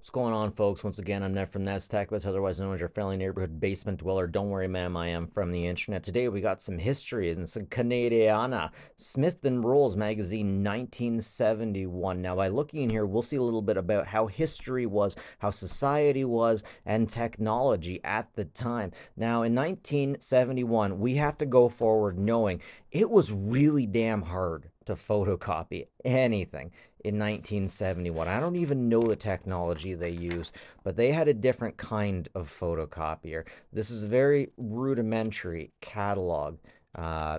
What's going on, folks? Once again, I'm Ned from Tech, otherwise known as your friendly neighborhood basement dweller. Don't worry, ma'am, I am from the internet. Today we got some history and some Canadiana. Smith-Roles magazine, 1971. Now, by looking in here, we'll see a little bit about how history was, how society was, and technology at the time. Now, in 1971, we have to go forward knowing it was really damn hard to photocopy anything in 1971. I don't even know the technology they used, but they had a different kind of photocopier. This is a very rudimentary catalog.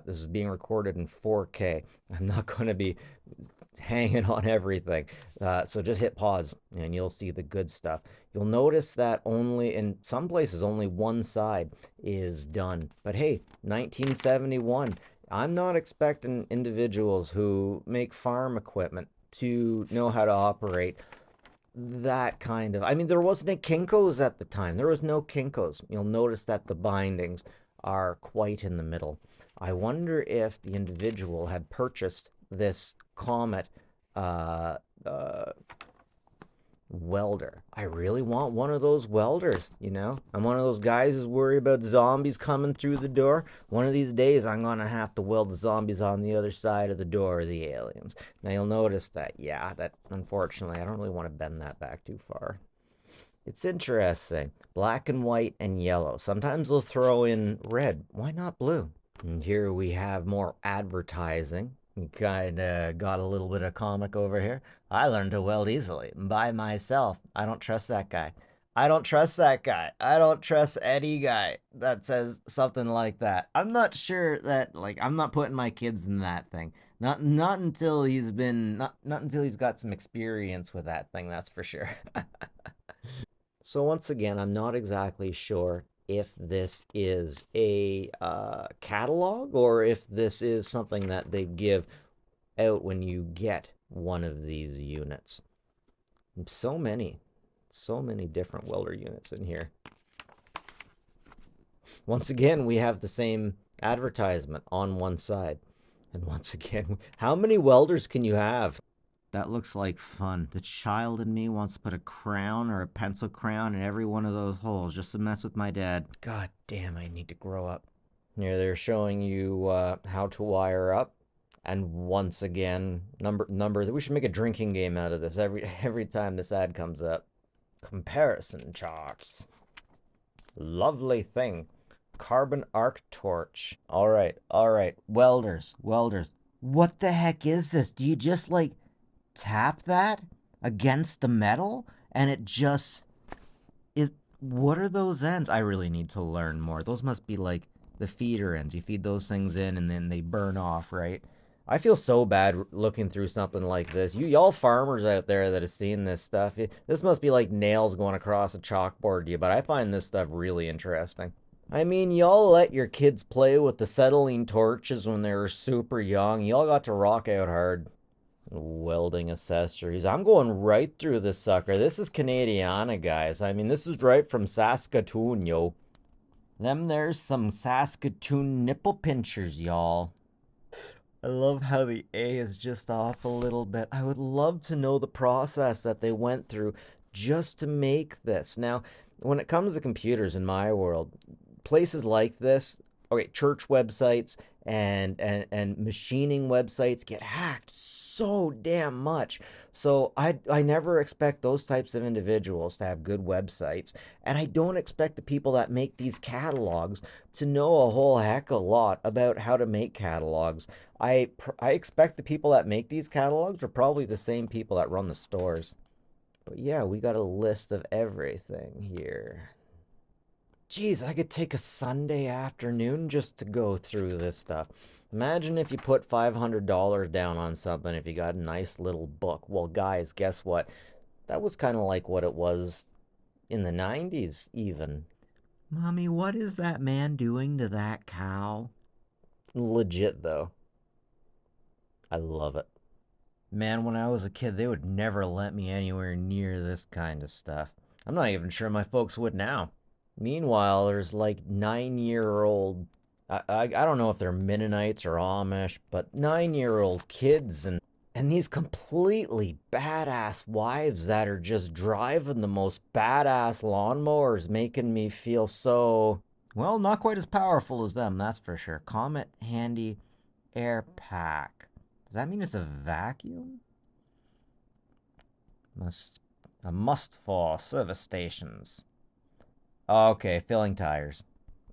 This is being recorded in 4K. I'm not going to be hanging on everything. So just hit pause and you'll see the good stuff. You'll notice that only in some places only one side is done. But hey, 1971. I'm not expecting individuals who make farm equipment to know how to operate that kind of. I mean, there wasn't a Kinko's at the time. There was no Kinko's. You'll notice that the bindings are quite in the middle. I wonder if the individual had purchased this Comet uh, uh, welder. I really want one of those welders, you know? I'm one of those guys who's worried about zombies coming through the door. One of these days, I'm gonna have to weld the zombies on the other side of the door, the aliens. Now, you'll notice that, yeah, that unfortunately, I don't really want to bend that back too far. It's interesting. Black and white and yellow. Sometimes they'll throw in red. Why not blue? And here we have more advertising. You kind of got a little bit of comic over here. I learned to weld easily by myself. I don't trust that guy. I don't trust that guy. I don't trust any guy that says something like that. I'm not sure that I'm not putting my kids in that thing. Not until not until he's got some experience with that thing, that's for sure. So once again, I'm not exactly sure if this is a catalog or if this is something that they give out when you get one of these units. So many different welder units in here. Once again, we have the same advertisement on one side. And once again, how many welders can you have? That looks like fun. The child in me wants to put a crown or a pencil crown in every one of those holes just to mess with my dad. God damn, I need to grow up. Here they're showing you how to wire up. And once again, number. We should make a drinking game out of this every time this ad comes up. Comparison charts. Lovely thing. Carbon arc torch. All right. Welders. What the heck is this? Do you just tap that against the metal and it just is? What are those ends? I really need to learn more. Those must be like the feeder ends. You feed those things in and then they burn off, right? I feel so bad looking through something like this. Y'all farmers out there that have seen this stuff, this must be like nails going across a chalkboard to you, but I find this stuff really interesting. I mean, y'all let your kids play with the acetylene torches when they were super young. Y'all got to rock out hard. Welding accessories. I'm going right through this sucker. This is Canadiana, guys. I mean, this is right from Saskatoon, yo. There's some Saskatoon nipple pinchers, y'all. I love how the A is just off a little bit. I would love to know the process that they went through just to make this. Now, when it comes to computers in my world, places like this, okay, church websites and machining websites get hacked so damn much. So I never expect those types of individuals to have good websites, and I don't expect the people that make these catalogs to know a whole heck of a lot about how to make catalogs. I expect the people that make these catalogs are probably the same people that run the stores. But yeah, we got a list of everything here. Geez, I could take a Sunday afternoon just to go through this stuff. Imagine if you put $500 down on something if you got a nice little book. Well, guys, guess what? That was kind of like what it was in the 90s, even. Mommy, what is that man doing to that cow? Legit, though. I love it. Man, when I was a kid, they would never let me anywhere near this kind of stuff. I'm not even sure my folks would now. Meanwhile, there's like 9-year-old, I don't know if they're Mennonites or Amish, but 9-year-old kids and And these completely badass wives that are just driving the most badass lawnmowers, making me feel so, well, not quite as powerful as them, that's for sure. Comet Handy Air Pack. Does that mean it's a vacuum? A must for service stations. Okay, filling tires.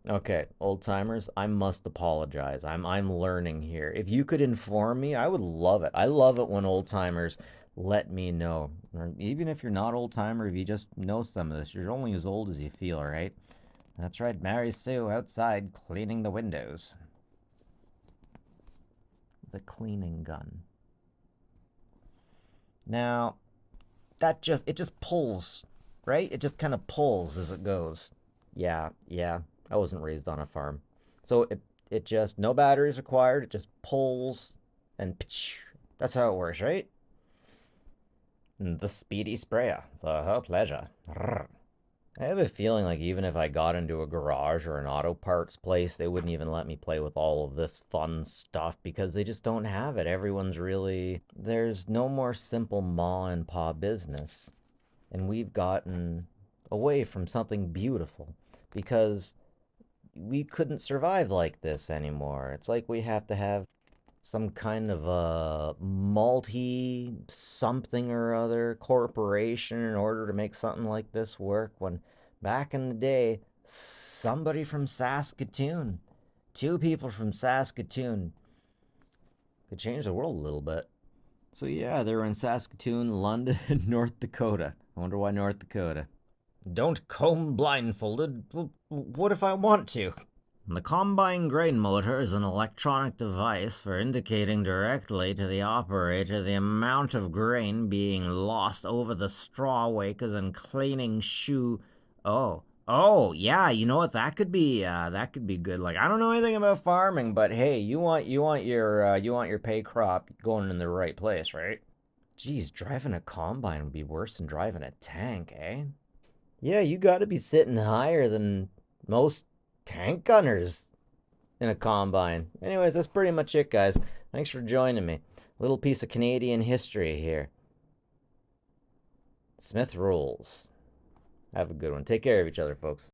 Okay, old timers, I must apologize. I'm learning here. If you could inform me, I would love it. I love it when old timers let me know. Or even if you're not old timer, if you just know some of this, you're only as old as you feel, right? That's right, Mary Sue outside cleaning the windows. The cleaning gun. Now, it just pulls, right? It just kind of pulls as it goes. Yeah, yeah. I wasn't raised on a farm. So it just no batteries required. It just pulls and that's how it works, right? And the speedy sprayer for her pleasure. I have a feeling like even if I got into a garage or an auto parts place, they wouldn't even let me play with all of this fun stuff because they just don't have it. Everyone's really, there's no more simple ma and pa business. And we've gotten away from something beautiful because we couldn't survive like this anymore. It's like we have to have some kind of a multi something or other corporation in order to make something like this work, when back in the day somebody from Saskatoon, two people from Saskatoon, could change the world a little bit. So yeah, they were in Saskatoon, London, and North Dakota. I wonder why North Dakota. Don't comb blindfolded. What if I want to? The combine grain motor is an electronic device for indicating directly to the operator the amount of grain being lost over the straw wakers and cleaning shoe. Oh, yeah. You know what? That could be good. Like, I don't know anything about farming, but hey, you want your pay crop going in the right place, right? Geez, driving a combine would be worse than driving a tank, eh? Yeah, you got to be sitting higher than most tank gunners in a combine. Anyways, that's pretty much it, guys. Thanks for joining me. A little piece of Canadian history here. Smith-Roles. Have a good one. Take care of each other, folks.